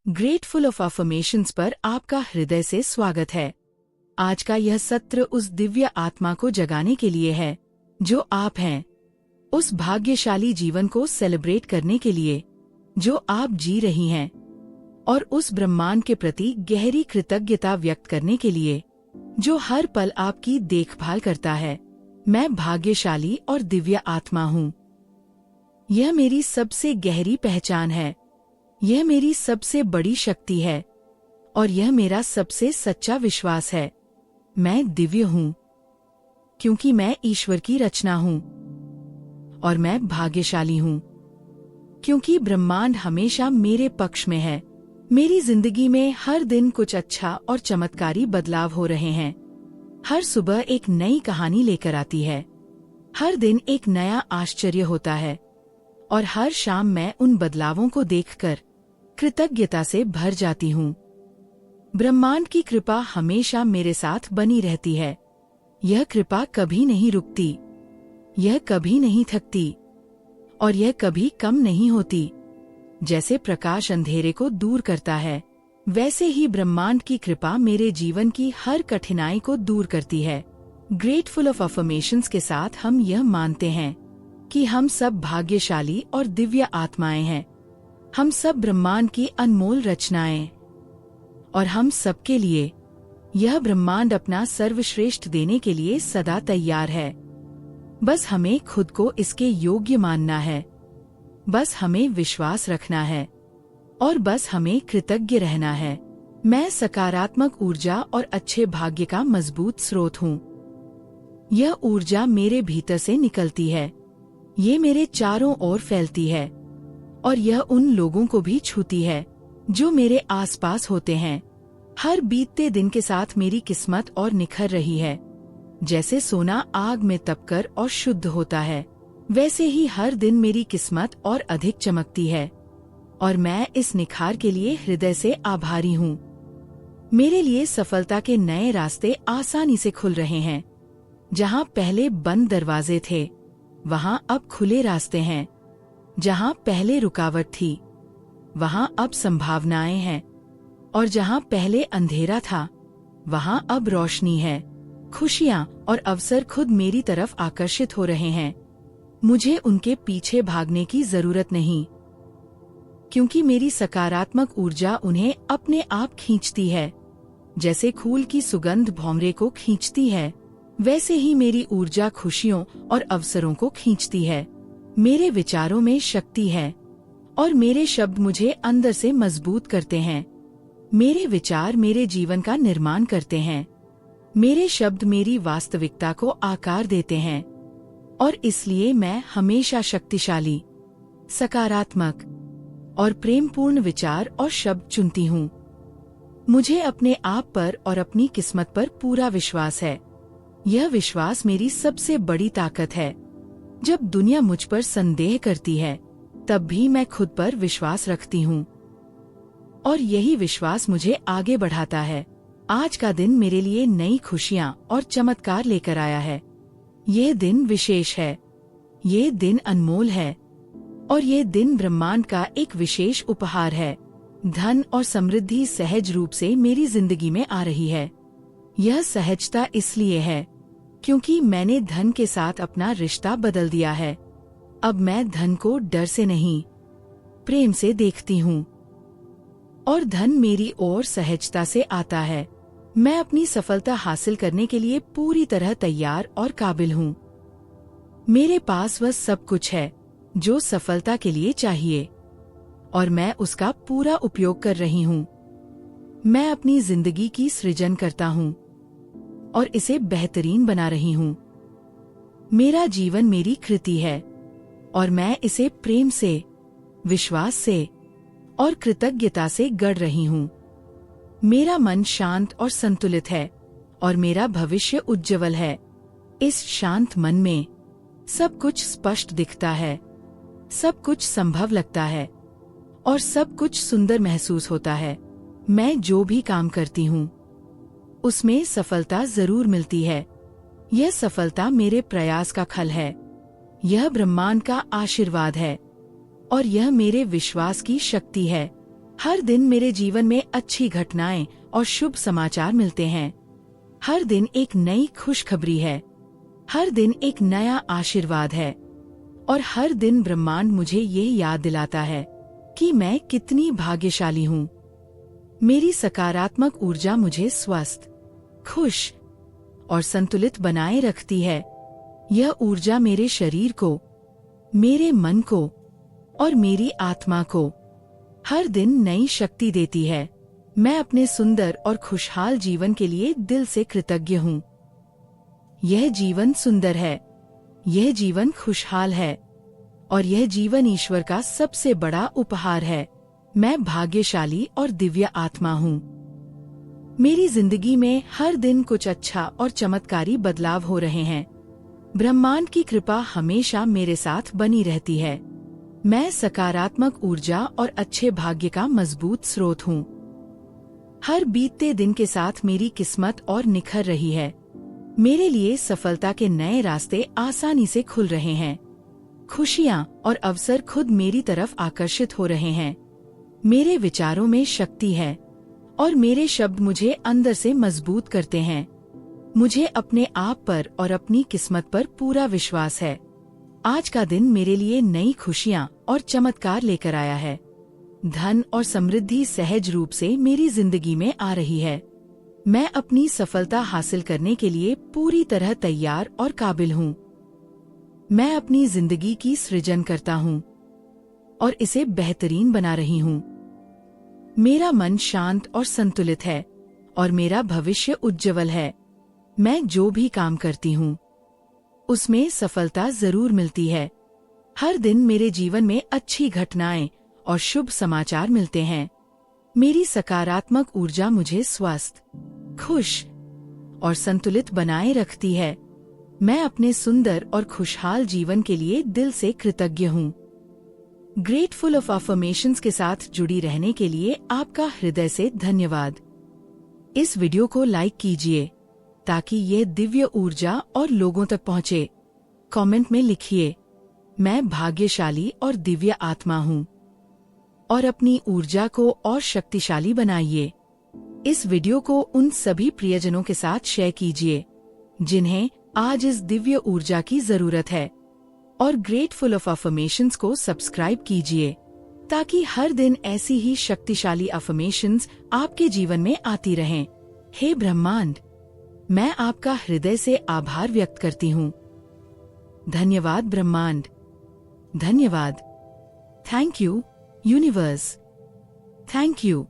Grateful of affirmations पर आपका हृदय से स्वागत है। आज का यह सत्र उस दिव्य आत्मा को जगाने के लिए है जो आप हैं, उस भाग्यशाली जीवन को सेलिब्रेट करने के लिए जो आप जी रही हैं, और उस ब्रह्मांड के प्रति गहरी कृतज्ञता व्यक्त करने के लिए जो हर पल आपकी देखभाल करता है। मैं भाग्यशाली और दिव्य आत्मा हूँ। यह मेरी सबसे गहरी पहचान है, यह मेरी सबसे बड़ी शक्ति है और यह मेरा सबसे सच्चा विश्वास है। मैं दिव्य हूँ क्योंकि मैं ईश्वर की रचना हूँ, और मैं भाग्यशाली हूँ क्योंकि ब्रह्मांड हमेशा मेरे पक्ष में है। मेरी जिंदगी में हर दिन कुछ अच्छा और चमत्कारी बदलाव हो रहे हैं। हर सुबह एक नई कहानी लेकर आती है, हर दिन एक नया आश्चर्य होता है, और हर शाम मैं उन बदलावों को देखकर कृतज्ञता से भर जाती हूँ। ब्रह्मांड की कृपा हमेशा मेरे साथ बनी रहती है। यह कृपा कभी नहीं रुकती, यह कभी नहीं थकती, और यह कभी कम नहीं होती। जैसे प्रकाश अंधेरे को दूर करता है, वैसे ही ब्रह्मांड की कृपा मेरे जीवन की हर कठिनाई को दूर करती है। ग्रेटफुल ऑफ अफर्मेशंस के साथ हम यह मानते हैं कि हम सब भाग्यशाली और दिव्य आत्माएं हैं। हम सब ब्रह्मांड की अनमोल रचनाएं, और हम सबके लिए यह ब्रह्मांड अपना सर्वश्रेष्ठ देने के लिए सदा तैयार है। बस हमें खुद को इसके योग्य मानना है, बस हमें विश्वास रखना है, और बस हमें कृतज्ञ रहना है। मैं सकारात्मक ऊर्जा और अच्छे भाग्य का मजबूत स्रोत हूँ। यह ऊर्जा मेरे भीतर से निकलती है, ये मेरे चारों ओर फैलती है, और यह उन लोगों को भी छूती है जो मेरे आसपास होते हैं। हर बीतते दिन के साथ मेरी किस्मत और निखर रही है। जैसे सोना आग में तपकर और शुद्ध होता है, वैसे ही हर दिन मेरी किस्मत और अधिक चमकती है, और मैं इस निखार के लिए हृदय से आभारी हूँ। मेरे लिए सफलता के नए रास्ते आसानी से खुल रहे हैं। जहाँ पहले बंद दरवाजे थे, वहाँ अब खुले रास्ते हैं। जहाँ पहले रुकावट थी, वहाँ अब संभावनाएं हैं, और जहाँ पहले अंधेरा था, वहाँ अब रोशनी है। खुशियाँ और अवसर खुद मेरी तरफ आकर्षित हो रहे हैं। मुझे उनके पीछे भागने की जरूरत नहीं, क्योंकि मेरी सकारात्मक ऊर्जा उन्हें अपने आप खींचती है। जैसे फूल की सुगंध भौंरे को खींचती है, वैसे ही मेरी ऊर्जा खुशियों और अवसरों को खींचती है। मेरे विचारों में शक्ति है, और मेरे शब्द मुझे अंदर से मजबूत करते हैं। मेरे विचार मेरे जीवन का निर्माण करते हैं। मेरे शब्द मेरी वास्तविकता को आकार देते हैं, और इसलिए मैं हमेशा शक्तिशाली, सकारात्मक और प्रेमपूर्ण विचार और शब्द चुनती हूँ। मुझे अपने आप पर और अपनी किस्मत पर पूरा विश्वास है। यह विश्वास मेरी सबसे बड़ी ताकत है। जब दुनिया मुझ पर संदेह करती है, तब भी मैं खुद पर विश्वास रखती हूँ, और यही विश्वास मुझे आगे बढ़ाता है। आज का दिन मेरे लिए नई खुशियाँ और चमत्कार लेकर आया है। यह दिन विशेष है, ये दिन अनमोल है, और ये दिन ब्रह्मांड का एक विशेष उपहार है। धन और समृद्धि सहज रूप से मेरी जिंदगी में आ रही है। यह सहजता इसलिए है क्योंकि मैंने धन के साथ अपना रिश्ता बदल दिया है। अब मैं धन को डर से नहीं, प्रेम से देखती हूँ, और धन मेरी ओर सहजता से आता है। मैं अपनी सफलता हासिल करने के लिए पूरी तरह तैयार और काबिल हूँ। मेरे पास वह सब कुछ है जो सफलता के लिए चाहिए, और मैं उसका पूरा उपयोग कर रही हूँ। मैं अपनी जिंदगी की सृजन करता हूँ और इसे बेहतरीन बना रही हूँ। मेरा जीवन मेरी कृति है, और मैं इसे प्रेम से, विश्वास से और कृतज्ञता से गढ़ रही हूँ। मेरा मन शांत और संतुलित है, और मेरा भविष्य उज्ज्वल है। इस शांत मन में सब कुछ स्पष्ट दिखता है, सब कुछ संभव लगता है, और सब कुछ सुंदर महसूस होता है। मैं जो भी काम करती हूँ, उसमें सफलता जरूर मिलती है। यह सफलता मेरे प्रयास का फल है, यह ब्रह्मांड का आशीर्वाद है, और यह मेरे विश्वास की शक्ति है। हर दिन मेरे जीवन में अच्छी घटनाएं और शुभ समाचार मिलते हैं। हर दिन एक नई खुशखबरी है। हर दिन एक नया आशीर्वाद है। और हर दिन ब्रह्मांड मुझे ये याद दिलाता है कि मैं कितनी भाग्यशाली हूँ। मेरी सकारात्मक ऊर्जा मुझे स्वस्थ, खुश और संतुलित बनाए रखती है। यह ऊर्जा मेरे शरीर को, मेरे मन को और मेरी आत्मा को हर दिन नई शक्ति देती है। मैं अपने सुंदर और खुशहाल जीवन के लिए दिल से कृतज्ञ हूँ। यह जीवन सुंदर है, यह जीवन खुशहाल है और यह जीवन ईश्वर का सबसे बड़ा उपहार है। मैं भाग्यशाली और दिव्य आत्मा हूँ। मेरी जिंदगी में हर दिन कुछ अच्छा और चमत्कारी बदलाव हो रहे हैं। ब्रह्मांड की कृपा हमेशा मेरे साथ बनी रहती है। मैं सकारात्मक ऊर्जा और अच्छे भाग्य का मजबूत स्रोत हूँ। हर बीतते दिन के साथ मेरी किस्मत और निखर रही है। मेरे लिए सफलता के नए रास्ते आसानी से खुल रहे हैं। खुशियाँ और अवसर खुद मेरी तरफ आकर्षित हो रहे हैं। मेरे विचारों में शक्ति है और मेरे शब्द मुझे अंदर से मजबूत करते हैं। मुझे अपने आप पर और अपनी किस्मत पर पूरा विश्वास है। आज का दिन मेरे लिए नई खुशियाँ और चमत्कार लेकर आया है। धन और समृद्धि सहज रूप से मेरी जिंदगी में आ रही है। मैं अपनी सफलता हासिल करने के लिए पूरी तरह तैयार और काबिल हूँ। मैं अपनी जिंदगी की सृजन करता हूँ और इसे बेहतरीन बना रही हूँ। मेरा मन शांत और संतुलित है और मेरा भविष्य उज्जवल है। मैं जो भी काम करती हूँ उसमें सफलता जरूर मिलती है। हर दिन मेरे जीवन में अच्छी घटनाएं और शुभ समाचार मिलते हैं। मेरी सकारात्मक ऊर्जा मुझे स्वस्थ, खुश और संतुलित बनाए रखती है। मैं अपने सुंदर और खुशहाल जीवन के लिए दिल से कृतज्ञ हूँ। ग्रेटफुल ऑफ अफर्मेशंस के साथ जुड़ी रहने के लिए आपका हृदय से धन्यवाद। इस वीडियो को लाइक कीजिए ताकि यह दिव्य ऊर्जा और लोगों तक पहुंचे। कमेंट में लिखिए, मैं भाग्यशाली और दिव्य आत्मा हूँ, और अपनी ऊर्जा को और शक्तिशाली बनाइए। इस वीडियो को उन सभी प्रियजनों के साथ शेयर कीजिए जिन्हें आज इस दिव्य ऊर्जा की जरूरत है, और ग्रेटफुल ऑफ अफर्मेशंस को सब्सक्राइब कीजिए ताकि हर दिन ऐसी ही शक्तिशाली अफर्मेशंस आपके जीवन में आती रहें। हे ब्रह्मांड, मैं आपका हृदय से आभार व्यक्त करती हूँ। धन्यवाद ब्रह्मांड, धन्यवाद। Thank you universe, thank you.